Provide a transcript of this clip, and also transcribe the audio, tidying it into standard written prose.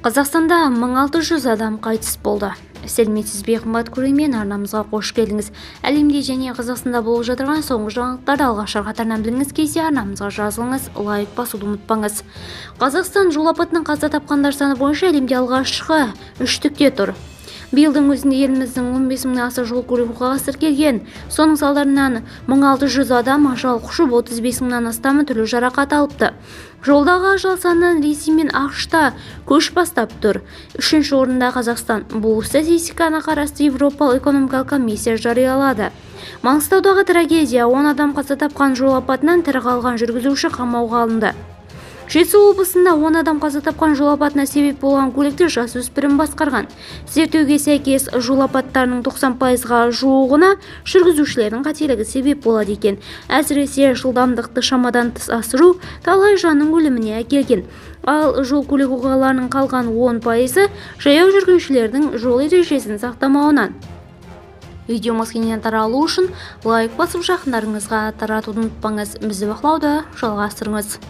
Қазақстанда 1600 адам қайтыс болды. Сәлеметсіз бе, қымбат көрермен, арнамызға қош келдіңіз. Әлемде және Қазақстанда болып жатырған соңғы жаңалықтарды алғаш қатарынан біліңіз келсе, арнамызға жазылыңыз, лайк басуды ұмытпаңыз. Қазақстан жол апатынан қаза тапқандар саны бойынша әлемде алғашқы үштікте тұр. Биылдың өзінде еліміздің 15 мыңнан аса жол көлік оқиғасы тіркелген. Соның салдарынан 1600 адам ажал құшып, 35 мыңнан астамы түрлі жарақат алыпты. Жолдағы ажал саны Ресей мен ақш-та көш бастап тұр. 3-ші орында Қазақстан. Бұл статистиканы қарасты Еуропалық экономикалық комиссия жариялады. Маңғыстаудағы трагедия: 10 адам қаза тапқан жол апатынан тірі қалған жүргізуші қамауға алынды. Жетісу облысында 10 адам қаза тапқан жол апатына себеп болған көлікті жасөспірім басқарған. Зерттеуге сәйкес, жол апаттарының 90%-ға жуығына жүргізушілердің қателігі себеп болады екен. Әсіресе жылдамдықты шамадан тыс асыру талай жанның өліміне әкелген. Ал жол көлік оқиғаларының қалған 10%-ы жаяу жүргіншілердің жол ережесін сақтамауынан. Видеомыз кеңінен таралу үшін лайк басып, жақындарыңызға таратуды ұмытпаңыз. Бізді бақылауды жалғастырыңыз.